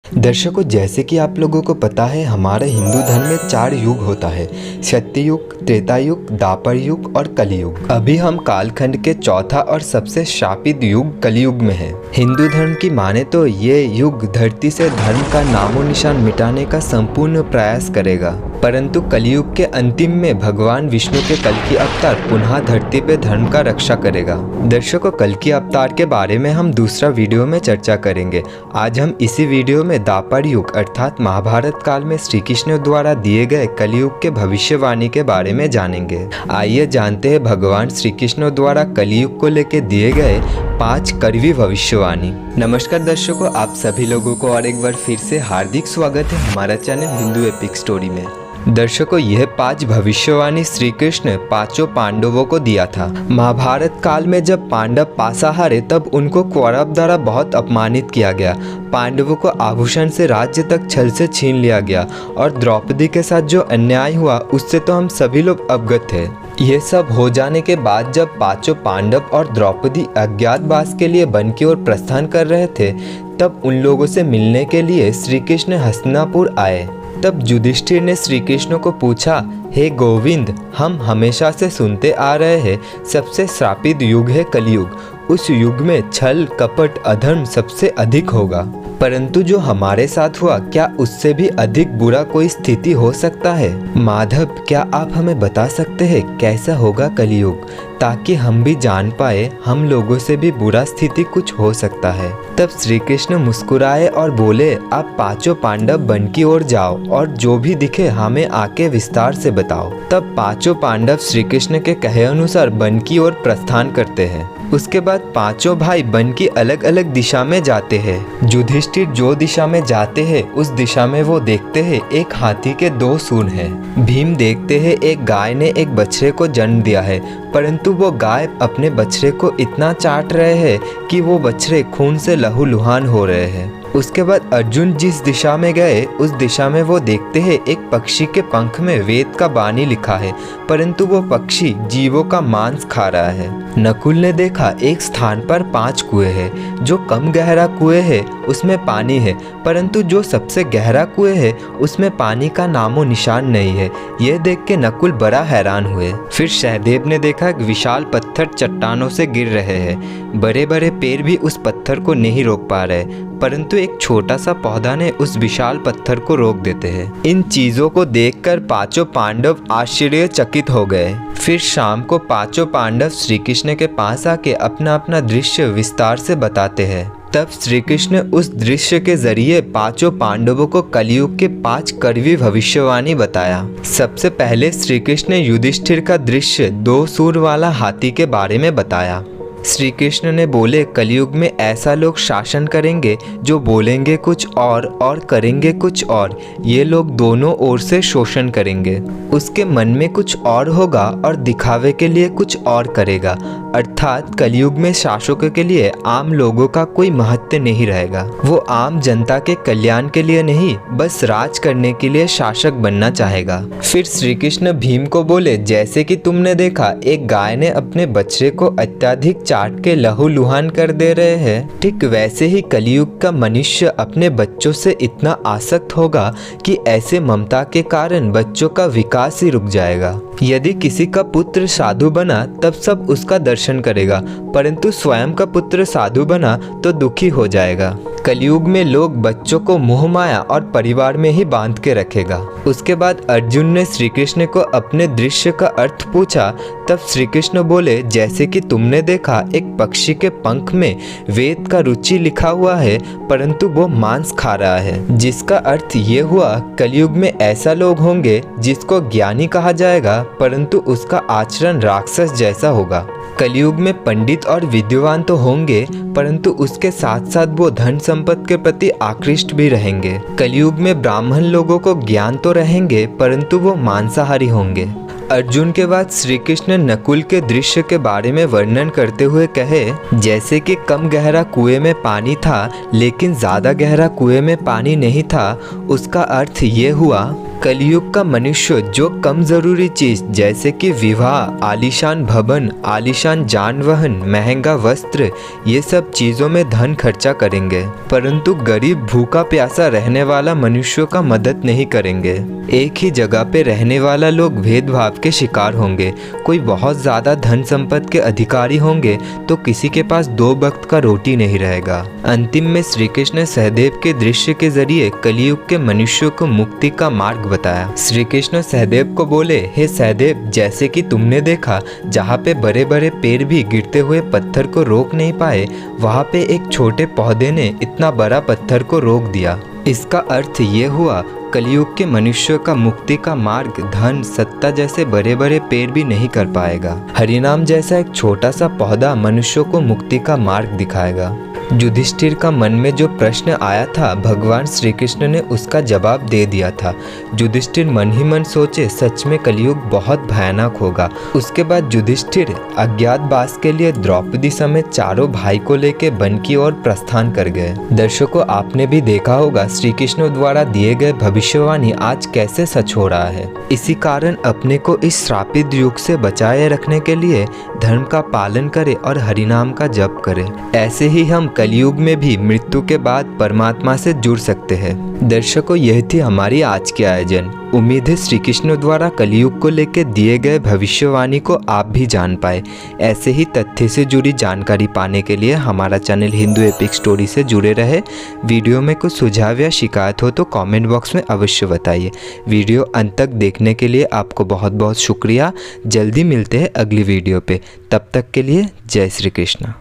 दर्शकों, जैसे कि आप लोगों को पता है, हमारे हिंदू धर्म में 4 युग होता है। सत्ययुग, त्रेता युग, द्वापर युग और कलियुग। अभी हम कालखंड के चौथा और सबसे शापित युग कलियुग में हैं। हिंदू धर्म की माने तो ये युग धरती से धर्म का नामो निशान मिटाने का संपूर्ण प्रयास करेगा, परंतु कलियुग के अंतिम में भगवान विष्णु के कल्कि अवतार पुनः धरती पे धर्म का रक्षा करेगा। दर्शकों, कल्कि अवतार के बारे में हम दूसरा वीडियो में चर्चा करेंगे। आज हम इसी वीडियो में द्वापर युग अर्थात महाभारत काल में श्री कृष्ण द्वारा दिए गए कलियुग के भविष्यवाणी के बारे में जानेंगे। आइए जानते हैं भगवान श्री कृष्ण द्वारा कलियुग को लेकर दिए गए 5 कड़वी भविष्यवाणी। नमस्कार दर्शकों, आप सभी लोगों को और एक बार फिर से हार्दिक स्वागत है हमारा चैनल हिंदू एपिक स्टोरी में। दर्शकों, यह 5 भविष्यवाणी श्री कृष्ण 5 पांडवों को दिया था। महाभारत काल में जब पांडव पासा हारे तब उनको कौरव द्वारा बहुत अपमानित किया गया। पांडवों को आभूषण से राज्य तक छल से छीन लिया गया और द्रौपदी के साथ जो अन्याय हुआ उससे तो हम सभी लोग अवगत थे। यह सब हो जाने के बाद जब 5 पांडव और द्रौपदी अज्ञातवास के लिए वन की ओर प्रस्थान कर रहे थे, तब उन लोगों से मिलने के लिए श्री कृष्ण हस्तिनापुर आए। तब युधिष्ठिर ने श्री कृष्ण को पूछा, हे गोविंद, हम हमेशा से सुनते आ रहे हैं सबसे श्रापित युग है कलियुग। उस युग में छल, कपट, अधर्म सबसे अधिक होगा, परंतु जो हमारे साथ हुआ क्या उससे भी अधिक बुरा कोई स्थिति हो सकता है? माधव, क्या आप हमें बता सकते हैं कैसा होगा कलियुग, ताकि हम भी जान पाए हम लोगों से भी बुरा स्थिति कुछ हो सकता है। तब श्री कृष्ण मुस्कुराए और बोले, आप 5 पांडव वन की ओर जाओ और जो भी दिखे हमें आके विस्तार से बताओ। तब 5 पांडव श्री कृष्ण के कहे अनुसार वन की ओर प्रस्थान करते हैं। उसके बाद 5 भाई वन की अलग अलग दिशा में जाते हैं। युधिष्ठिर जो दिशा में जाते हैं उस दिशा में वो देखते हैं एक हाथी के 2 सूंड हैं। भीम देखते हैं एक गाय ने एक बछड़े को जन्म दिया है, परंतु वो गाय अपने बछड़े को इतना चाट रहे हैं कि वो बछड़े खून से लहूलुहान हो रहे हैं। उसके बाद अर्जुन जिस दिशा में गए उस दिशा में वो देखते हैं एक पक्षी के पंख में वेद का बानी लिखा है, परंतु वो पक्षी जीवों का मांस खा रहा है। नकुल ने देखा एक स्थान पर 5 कुएं हैं। जो कम गहरा कुएं है उसमें पानी है, परंतु जो सबसे गहरा कुएं है उसमें पानी का नामो निशान नहीं है। यह देख के नकुल बड़ा हैरान हुए। फिर सहदेव ने देखा एक विशाल पत्थर चट्टानों से गिर रहे हैं। बड़े बड़े पेड़ भी उस पत्थर को नहीं रोक पा रहे, परंतु एक छोटा सा पौधा ने उस विशाल पत्थर को रोक देते हैं। इन चीजों को देखकर 5 पांडव आश्चर्यचकित हो गए। फिर शाम को 5 पांडव श्री कृष्ण के पास आके अपना अपना दृश्य विस्तार से बताते हैं। तब श्री कृष्ण उस दृश्य के जरिए 5 पांडवों को कलियुग के 5 कड़वी भविष्यवाणी बताया। सबसे पहले श्री कृष्ण ने युधिष्ठिर का दृश्य 2 सूंड वाला हाथी के बारे में बताया। श्री कृष्ण ने बोले, कलियुग में ऐसा लोग शासन करेंगे जो बोलेंगे कुछ और करेंगे कुछ और। ये लोग दोनों ओर से शोषण करेंगे। उसके मन में कुछ और होगा और दिखावे के लिए कुछ और करेगा। अर्थात कलियुग में शासकों के लिए आम लोगों का कोई महत्व नहीं रहेगा। वो आम जनता के कल्याण के लिए नहीं, बस राज करने के लिए शासक बनना चाहेगा। फिर श्री कृष्ण भीम को बोले, जैसे कि तुमने देखा एक गाय ने अपने बछड़े को अत्यधिक चाट के लहूलुहान कर दे रहे हैं, ठीक वैसे ही कलियुग का मनुष्य अपने बच्चों से इतना आसक्त होगा कि ऐसे ममता के कारण बच्चों का विकास ही रुक जाएगा। यदि किसी का पुत्र साधु बना तब सब उसका दर्शन करेगा, परंतु स्वयं का पुत्र साधु बना तो दुखी हो जाएगा। कलियुग में लोग बच्चों को मोह माया और परिवार में ही बांध के रखेगा। उसके बाद अर्जुन ने श्री कृष्ण को अपने दृश्य का अर्थ पूछा। तब श्री कृष्ण बोले, जैसे कि तुमने देखा एक पक्षी के पंख में वेद का रुचि लिखा हुआ है, परंतु वो मांस खा रहा है। जिसका अर्थ ये हुआ कलियुग में ऐसा लोग होंगे जिसको ज्ञानी कहा जाएगा, परंतु उसका आचरण राक्षस जैसा होगा। कलियुग में पंडित और विद्वान तो होंगे, परंतु उसके साथ साथ वो धन संपत्ति के प्रति आकृष्ट भी रहेंगे। कलियुग में ब्राह्मण लोगों को ज्ञान तो रहेंगे, परंतु वो मांसाहारी होंगे। अर्जुन के बाद श्री कृष्ण नकुल के दृश्य के बारे में वर्णन करते हुए कहे, जैसे कि कम गहरा कुएं में पानी था लेकिन ज्यादा गहरा कुएं में पानी नहीं था। उसका अर्थ ये हुआ कलयुग का मनुष्य जो कम जरूरी चीज जैसे कि विवाह, आलीशान भवन, आलीशान जानवाहन, महंगा वस्त्र, ये सब चीजों में धन खर्चा करेंगे, परंतु गरीब भूखा प्यासा रहने वाला मनुष्यों का मदद नहीं करेंगे। एक ही जगह पे रहने वाला लोग भेदभाव के शिकार होंगे। कोई बहुत ज्यादा धन संपत्ति के अधिकारी होंगे तो किसी के पास 2 वक्त का रोटी नहीं रहेगा। अंतिम में श्री कृष्ण ने सहदेव के दृश्य के जरिए कलयुग के मनुष्यों को मुक्ति का मार्ग बताया। श्री कृष्ण सहदेव को बोले, हे सहदेव, जैसे कि तुमने देखा जहाँ पे बड़े बड़े पेड़ भी गिरते हुए पत्थर को रोक नहीं पाए, वहाँ पे एक छोटे पौधे ने इतना बड़ा पत्थर को रोक दिया। इसका अर्थ ये हुआ, कलयुग के मनुष्यों का मुक्ति का मार्ग धन, सत्ता जैसे बड़े बड़े पेड़ भी नहीं कर पाएगा। हरिनाम जैसा एक छोटा सा पौधा मनुष्यों को मुक्ति का मार्ग दिखाएगा। युधिष्ठिर का मन में जो प्रश्न आया था, भगवान श्री कृष्ण ने उसका जवाब दे दिया था। युधिष्ठिर मन ही मन सोचे, सच में कलयुग बहुत भयानक होगा। उसके बाद युधिष्ठिर अज्ञातवास के लिए द्रौपदी समेत चारों भाई को लेकर वन की ओर प्रस्थान कर गए। दर्शकों, आपने भी देखा होगा श्री कृष्ण द्वारा दिए गए भविष्यवाणी आज कैसे सच हो रहा है। इसी कारण अपने को इस श्रापित युग से बचाए रखने के लिए धर्म का पालन करें और हरिनाम का जप करें। ऐसे ही हम कलयुग में भी मृत्यु के बाद परमात्मा से जुड़ सकते हैं। दर्शकों, यह थी हमारी आज के आयोजन। उम्मीद है श्री कृष्ण द्वारा कलयुग को लेकर दिए गए भविष्यवाणी को आप भी जान पाए। ऐसे ही तथ्य से जुड़ी जानकारी पाने के लिए हमारा चैनल हिंदू एपिक स्टोरी से जुड़े रहे। वीडियो में कुछ सुझाव या शिकायत हो तो कमेंट बॉक्स में अवश्य बताइए। वीडियो अंत तक देखने के लिए आपको बहुत बहुत शुक्रिया। जल्दी मिलते हैं अगली वीडियो पे। तब तक के लिए जय श्री कृष्ण।